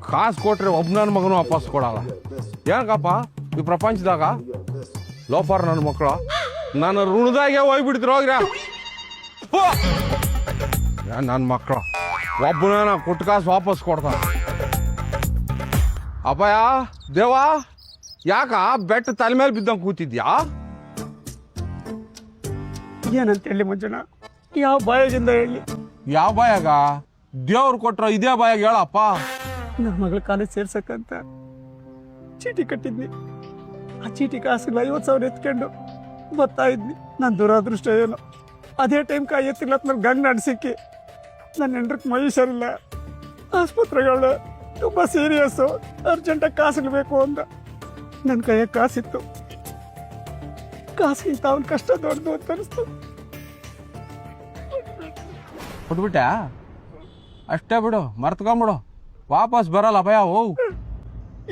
ಕಾಸು ಕೊಟ್ರೆ ಒಬ್ಬ ನನ್ನ ಮಗನು ವಾಪಸ್ ಕೊಡಲ್ಲ. ಏನಕ್ಕಪ್ಪ ಈ ಪ್ರಪಂಚದಾಗ ಲೋಫರ್ ನನ್ನ ಮಕ್ಕಳು ನನ್ನ ಋಣದಾಗೆ ಹೋಗ್ಬಿಡ್ತಿರು ಹೋಗ್ರ. ನನ್ನ ಮಕ್ಕಳು ಒಬ್ಬನ ಕೊಟ್ಟು ಕಾಸು ವಾಪಸ್ ಕೊಡ್ತಾನ. ಅಪ್ಪಯ್ಯ ದೇವ ಯಾಕ ಬೆಟ್ಟ ತಲೆ ಮೇಲೆ ಬಿದ್ದಂಗೆ ಕೂತಿದ್ಯಾ? ಏನಂತ ಹೇಳಿ ಮಂಜಣ್ಣ, ಯಾವ ಬಾಯಾಗಿಂದ ಹೇಳಿ? ಯಾವ ಬಾಯಾಗ? ದೇವ್ರು ಕೊಟ್ರ ಇದೇ ಬಾಯಾಗ ಹೇಳಪ್ಪ. ನನ್ನ ಮಗಳ ಕಾಲೇಜ್ ಸೇರ್ಸಕ್ಕಂತ ಚೀಟಿ ಕಟ್ಟಿದ್ನಿ. ಆ ಚೀಟಿ ಕಾಸಿಲ್ಲ 50,000 ಎತ್ಕೊಂಡು ಬರ್ತಾ ಇದ್ನಿ. ನನ್ನ ದುರಾದೃಷ್ಟ ಏನು, ಅದೇ ಟೈಮ್ ಕಾಯಿ ಎತ್ತಿಲ್ಲತ್ ನನ್ನ ಗಂಡ ನಡ್ಸಿಕ್ಕಿ ನನ್ನ ಹೆಂಡ್ರಕ್ಕೆ ಮೈ ಹುಷಾರಿಲ್ಲ. ಆಸ್ಪತ್ರೆಗಳು ತುಂಬ ಸೀರಿಯಸ್ಸು, ಅರ್ಜೆಂಟಾಗಿ ಕಾಸಿಗೆ ಬೇಕು ಅಂದ. ನನ್ನ ಕೈಯಾಗ ಕಾಸಿತ್ತು. ಕಾಸಿಗಿಂತ ಅವನ ಕಷ್ಟ ದೊಡ್ಡದು ಅಂತ ಅನಿಸ್ತು. ಕೊಟ್ಬಿಟ್ಟ ಅಷ್ಟೇ ಬಿಡು, ಮರ್ತ್ಕೊಂಬಿಡು, ವಾಪಸ್ ಬರಲ್ಲ ಭಯ. ಓ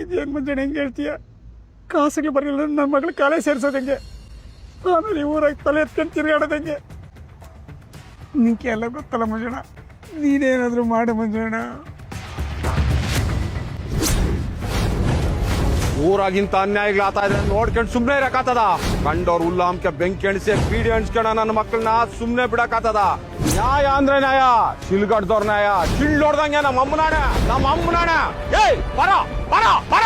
ಇದೇನು ಮಂಜಣ್ಣ ಹೆಂಗೆ ಹೇಳ್ತೀಯ? ಕಾಸಿಗೆ ಬರಲಿಲ್ಲ ನನ್ನ ಮಗಳು ಕಾಲೇಜ್ ಸೇರ್ಸೋದಂಗೆ, ಆಮೇಲೆ ಊರಾಗ ತಲೆ ಎತ್ಕೊಂಡು ತಿರುಗಾಡೋದಂಗೆ. ನಿಂಗೆ ಎಲ್ಲ ಗೊತ್ತಲ್ಲ ಮಂಜಣ್ಣ, ನೀನೇನಾದರೂ ಮಾಡು ಮಂಜಣ್ಣ. ಊರಾಗಿಂತ ಅನ್ಯಾಯಗಳಾಗ್ತಾ ಇದೆ ನೋಡ್ಕೊಂಡು ಸುಮ್ಮನೆ ಇರಕಾತದ? ಕಂಡವ್ರು ಉಲ್ಲಾಂಕೆ ಬೆಂಕಿ ಎಣಿಸಿ ಬೀಡಿ ಎಣಿಸ್ಕೊಳ ನನ್ನ ಮಕ್ಕಳನ್ನ ಸುಮ್ಮನೆ ಬಿಡಕಾತದ? ನ್ಯಾಯ ಅಂದ್ರೆ ನ್ಯಾಯ, ಶಿಲ್ಗಡ್ದವ್ರ ನ್ಯಾಯ ಶಿಳ್ಳೋಡ್ದಂಗೆ ನಮ್ಮ ಅಮ್ಮನಾಣ. ಏಯ್ ಬರ ಬರ ಬರ.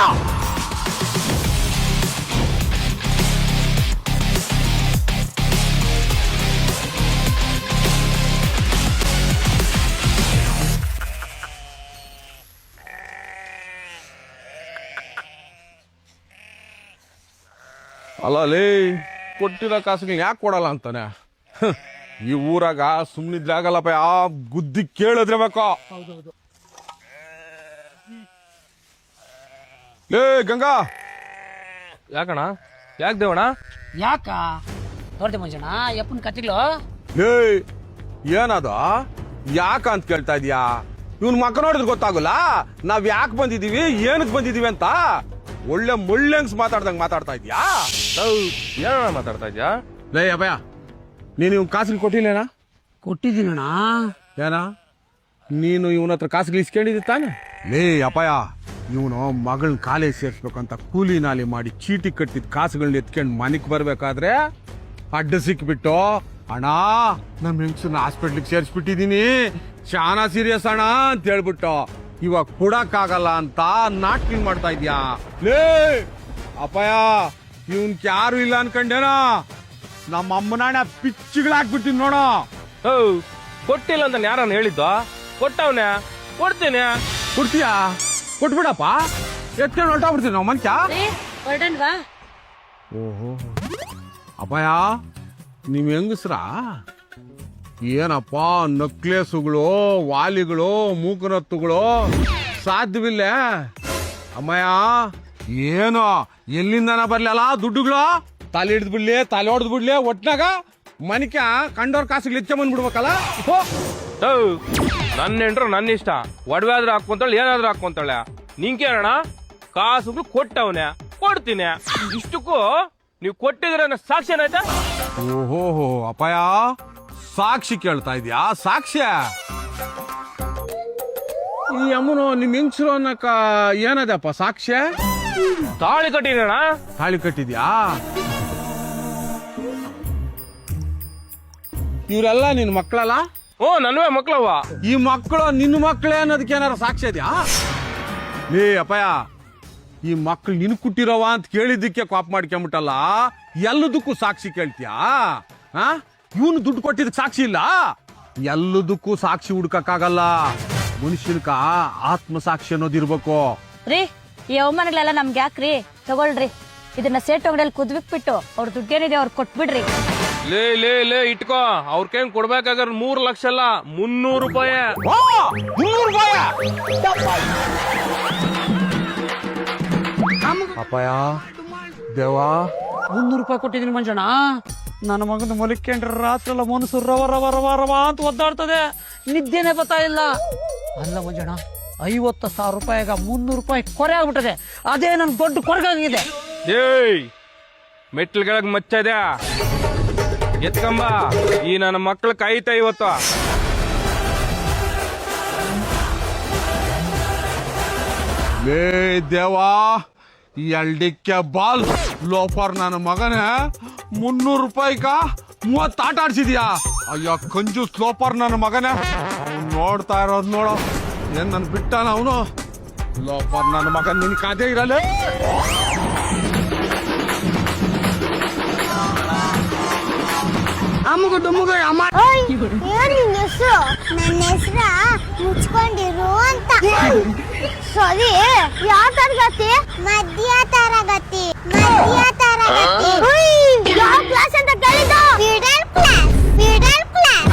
ಅಲ್ಲಲ್ಲಿ ಕೊಟ್ಟಿರೋ ಕಾಸುಗಳು ಯಾಕೆ ಕೊಡಲ್ಲ ಅಂತಾನೆ. ಈ ಊರಾಗ ಸುಮ್ಮನಿದ್ರಾಗಲ್ಲಪ್ಪ, ಆ ಗುದ್ದಿ ಕೇಳಿದ್ರೆ ಬೇಕೋ. ಲೇ ಗಂಗಾ, ಯಾಕಣ? ಯಾಕೆ ದೇವಣ್ಣ? ಯಾಕ ನೋಡ್ದೆ ಮಂಜಣ್ಣ ಯಪ್ಪನ ಕತ್ತಿಗಳು? ಲೇ ಏನದ ಯಾಕ ಅಂತ ಕೇಳ್ತಾ ಇದೀಯಾ? ಇವ್ನ ಮಕ್ಕ ನೋಡಿದ್ರೆ ಗೊತ್ತಾಗಲ್ಲ ನಾವ್ ಯಾಕೆ ಬಂದಿದೀವಿ, ಏನಕ್ಕೆ ಬಂದಿದೀವಿ ಅಂತ. ಒಳ್ಳೆ ಮುಳ್ಳಂಗ್ಸ್ ಮಾತಾಡ್ದಂಗ್ ಮಾತಾಡ್ತಾ ಇದ್ಯಾ? ಏನಣ್ಣ ಮಾತಾಡ್ತಾ ಇದ್ಯಾ? ಲೇ ಅಭಯ, ನೀನು ಇವ್ ಕಾಸಿಗೆ ಕೊಟ್ಟಿಲ್ಲೇನಾ? ಕೊಟ್ಟಿದ್ದೀನಣ್ಣ. ಏನ ನೀನು ಇವನ ಹತ್ರ ಕಾಸುಗಳು ಇಸ್ಕೊಂಡಿದ್ದಿ ತಾನೆ? ಲೇ ಅಪಾಯ, ಇವನು ಮಗಳನ್ನ ಕಾಲೇಜ್ ಸೇರ್ಸ್ಬೇಕಂತ ಕೂಲಿ ನಾಲಿ ಮಾಡಿ ಚೀಟಿ ಕಟ್ಟಿದ ಕಾಸುಗಳನ್ನ ಎತ್ಕೊಂಡು ಮನೆಗ್ ಬರ್ಬೇಕಾದ್ರೆ ಅಡ್ಡ ಸಿಕ್ಬಿಟ್ಟು, ಅಣ್ಣ ನಮ್ ಹೆಂಗ್ಸನ್ನ ಹಾಸ್ಪಿಟ್ಲಿಗೆ ಸೇರಿಸ್ಬಿಟ್ಟಿದೀನಿ, ಶಾನಾ ಸೀರಿಯಸ್ ಅಣ್ಣ ಅಂತ ಹೇಳ್ಬಿಟ್ಟು ಇವಾಗ ಕೊಡಕ್ಕಾಗಲ್ಲ ಅಂತ ನಾಟ್ಕಿಂಗ್ ಮಾಡ್ತಾ ಇದ್ಯಾ? ಲೇ ಅಪಾಯ, ಇವನ್ ಯಾರು ಇಲ್ಲ ಅನ್ಕಂಡೇನ? ನಮ್ಮ ಅಮ್ಮನಾಣ ಪಿಚ್ಚಿಗಳಾಕ್ಬಿಟ್ಟಿದ್ ನೋಡೋ. ಕೊಟ್ಟಿಲ್ಲ ಅಂತ ಯಾರನ್ನ ಹೇಳಿದ್ದು? ಕೊಟ್ಟವನೇ, ಕೊಡ್ತೀನಿ. ಕೊಡ್ತೀಯಾ? ಕೊಟ್ಬಿಡಪ್ಪ, ಎತ್ಕೊಂಡು ಹೊರಟಾಗ್ಬಿಡ್ತೀವಿ ನಾವು ಮಂಚ. ಹೊರಡನ್ವಾ? ಓಹೋ ಅಪಾಯ, ನೀವ್ ಹೆಂಗಸ್ರ ಏನಪ್ಪ ನಕ್ಲೇಸುಗಳು, ವಾಲಿಗಳು, ಮೂಕನತ್ತುಗಳು ಸಾಧ್ಯವಿಲ್ಲ. ಅಮ್ಮಯ್ಯ ಏನು ಎಲ್ಲಿಂದನ ಬರ್ಲಲ್ಲ ದುಡ್ಡುಗಳು? ತಲೆ ಹಿಡಿದ್ ಬಿಡ್ಲಿ, ತಲೆ ಹೊಡೆದ್ ಬಿಡ್ಲಿ, ಒಟ್ನಾಗ ಮನಿಕ ಕಂಡೋರ್ ಕಾಸಿಗೆ ಲಿಚ್ಚ ಬಂದ್ಬಿಡ್ಬೇಕಲ್ಲ. ನನ್ನ ಹೆಂಡ್ರು ನನ್ನ ಇಷ್ಟ, ಒಡವೆ ಆದ್ರೂ ಹಾಕೊಂತಾಳೆ, ಏನಾದ್ರೂ ಹಾಕೊಂತಾಳೆ. ನಿಂಕೇನಣ್ಣ ಕಾಸುಗಳು ಕೊಟ್ಟವನೇ, ಕೊಡ್ತೀನಿ. ಇಷ್ಟಕ್ಕೂ ನೀವು ಕೊಟ್ಟಿದ್ರೆ ಸಾಕ್ಷಿ ಏನಾಯ್ತಾ? ಓಹೋ ಅಪಾಯ, ಸಾಕ್ಷಿ ಕೇಳ್ತಾ ಇದ್ಯಾ? ಸಾಕ್ಷ್ಯ? ಈ ಅಮ್ಮನು ನಿಮ್ ಹೆಂಗ್ಸರು ಅನ್ನಕ ಏನದಪ್ಪ ಸಾಕ್ಷ್ಯ? ತಾಳಿ ಕಟ್ಟಿದಣ್ಣ. ತಾಳಿ ಕಟ್ಟಿದ್ಯಾ? ಇವರೆಲ್ಲ ನಿನ್ ಮಕ್ಕಳಲ್ಲ? ನನ್ವೇ ಮಕ್ಳವ್ವ. ಈ ಮಕ್ಕಳು ನಿನ್ನ ಮಕ್ಕಳೇ ಅನ್ನೋದಕ್ಕೆ ಏನಾರ ಸಾಕ್ಷ್ಯ ಇದೆಯಾ? ಲೇ ಅಪ್ಪಯ್ಯ, ಈ ಮಕ್ಳು ನಿನ್ ಕುಟ್ಟಿರವ ಅಂತ ಕೇಳಿದ್ದಕ್ಕೆ ಕಾಪ್ ಮಾಡ್ಕೊಂಬಿಟ್ಟಲ್ಲ, ಎಲ್ಲದಕ್ಕೂ ಸಾಕ್ಷಿ ಕೇಳ್ತೀಯಾ? ಇವನು ದುಡ್ಡು ಕೊಟ್ಟಿದ್ದಕ್ಕೆ ಸಾಕ್ಷಿ ಇಲ್ಲ? ಎಲ್ಲದಕ್ಕೂ ಸಾಕ್ಷಿ ಹುಡ್ಕಕ್ಕಾಗಲ್ಲ. ಮನುಷ್ಯನ್ಕ ಆತ್ಮ ಸಾಕ್ಷಿ ಅನ್ನೋದಿರ್ಬೇಕು. ರೀ, ಈ ಅವಮಾನಗಳೆಲ್ಲ ನಮ್ಗೆ ಯಾಕ್ರಿ? ತಗೊಳ್ರಿ, ಇದನ್ನ ಸೇಟ್ ಅಂಗಡಿಯಲ್ಲಿ ಕುದ್ಬಿಟ್ಬಿಟ್ಟು ಅವ್ರ ದುಡ್ಡೇನಿದೆ ಅವ್ರು ಕೊಟ್ಬಿಡ್ರಿ. ಲೇ ಲೇ ಲೇ ಇಟ್ಕೋ, ಅವ್ರ ಕೈ ಕೊಡ್ಬೇಕಾಗ 3 ಲಕ್ಷ ಅಲ್ಲ, 300 ರೂಪಾಯಿ. 300 ರೂಪಾಯಿ? ಅಪ್ಪಯ್ಯ ದೇವಾ, 300 ರೂಪಾಯಿ ಕೊಟ್ಟಿದ್ದೀನಿ ಮಂಜಣ್ಣ. ನನ್ನ ಮಗನ ಮಲಿಕೊಂಡ್ರೆ ರಾತ್ರಿ ಎಲ್ಲ ಮನಸ್ಸು ರವ ರವ ರವ ರವ ಅಂತ ಒದ್ದಾಡ್ತದೆ, ನಿದ್ದೆನೆ ಬರ್ತಾ ಇಲ್ಲ. ಅಲ್ಲ ಮಂಜಣ್ಣ, 50,000 ರೂಪಾಯಿಗ 300 ರೂಪಾಯಿ ಕೊರೆ ಆಗ್ಬಿಟ್ಟದೆ. ಅದೇ ನನ್ ದೊಡ್ಡ ಕೊರಗಾಗಿದೆ. ಏಯ್, ಮೆಟ್ಲುಗಳಿಗೆ ಮಚ್ಚ ಇದೆ, ಎತ್ಕಂಬ. ಈ ನನ್ನ ಮಕ್ಳು ಕಾಯ್ತಾ ಇವತ್ತು. ಲೇ ದೇವಾ ಎಲ್ಡಿಕ್ಕೆ ಬಾಲ್ ಲೋಫರ್ ನನ್ನ ಮಗನೇ 300 ರೂಪಾಯಿಗ 30 ಆಟ ಆಡ್ಸಿದ್ಯಾ ಅಯ್ಯೋ ಕಂಜೂಸ್ ಲೋಫರ್ ನನ್ನ ಮಗನೇ ನೋಡ್ತಾ ಇರೋದು ನೋಡೋ ಏನ್ ನನ್ ಬಿಟ್ಟಾನ ಅವನು ಲೋಫರ್ ನನ್ನ ಮಗನ್ ನಿನ್ ಕಾದೇ ಇರಲ್ಲ ನನ್ನ ಹೆಸರ ಮುಚ್ಕೊಂಡಿರು ಅಂತ ಸರಿ ಯಾವ ತರಗತಿ ಮಧ್ಯ ತರಗತಿ ಯಾವ ಕ್ಲಾಸ್ ಅಂತ ಕೇಳಿದ್ದು ಮಿಡಲ್ ಕ್ಲಾಸ್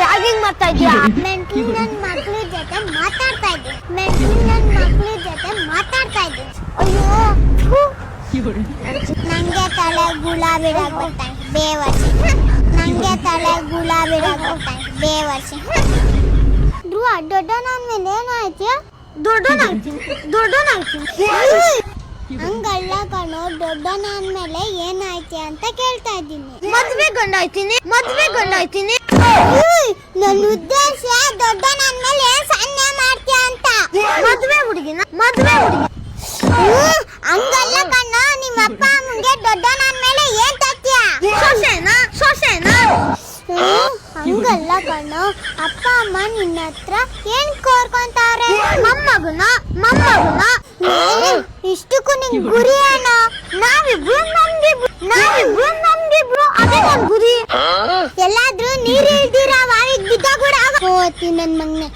ರಾಗಿಂಗ್ ಮಾಡ್ತಾ ಇದ್ಯಾ ಮೆಂಟ್ಲಿ ನನ್ನ ಮಕ್ಳ ಜೊತೆ ಮಾತಾಡ್ತಾ ಇದ್ದೆ ಅಯ್ಯೋ ನಂಗೆ ತಲೆ ಗುಲಾಬಿರಾಗ ಬರ್ತಾನೆ ಬೇವರ್ಸಿ ಧ್ರುವ ದೊಡ್ಡನಾದ್ಮೇಲೆ ಏನಾಯ್ತು ದೊಡ್ಡನಾಯ್ತು ಹಂಗಲ್ಲ ಕಣೋ ದೊಡ್ಡನಾದ್ಮೇಲೆ ಏನಾಯ್ತು ಅಂತ ಕೇಳ್ತಾ ಇದ್ದೀನಿ ಮದ್ವೆ ಗಂಡಾಯ್ತೀನಿ ನನ್ನ ಉದ್ದೇಶ ದೊಡ್ಡನಾದ್ಮೇಲೆ ಏನ್ ಸನ್ನೆ ಮಾಡ್ತೀಯ ಅಂತ ಮದ್ವೆ ಹುಡುಗಿನ ಹಂಗಲ್ಲ ಕಣ್ಣ ನಿಮ್ಮ ಅಪ್ಪ ಅಮ್ಮಂಗೆ ದೊಡ್ಡನಾದ್ಮೇಲೆ ಏನ್ ತತ್ತೀಯ ಸೊಸೆನಾ ಹಂಗಲ್ಲ ಕಣ್ಣ ಅಪ್ಪ ಅಮ್ಮ ನಿನ್ನ ಹತ್ರ ಏನ್ ಕೋರ್ಕೊಂತಾರೆ ಮೊಮ್ಮಗುನ ಇಷ್ಟಕ್ಕೂ ನಿನ್ ಗುರಿ ಏನೋ ನಾವಿಬ್ರು ನಮ್ಗಿಬ್ರು ಅದೇ ನನ್ ಗುರಿ ಎಲ್ಲಾದ್ರೂ ನೀರ್ ಇಲ್ದಿರ ಬಾವಿಗೆ ಬಿದ್ದ ಕೂಡ ಹೋತಿ ನನ್ ಮಗ್ನೆ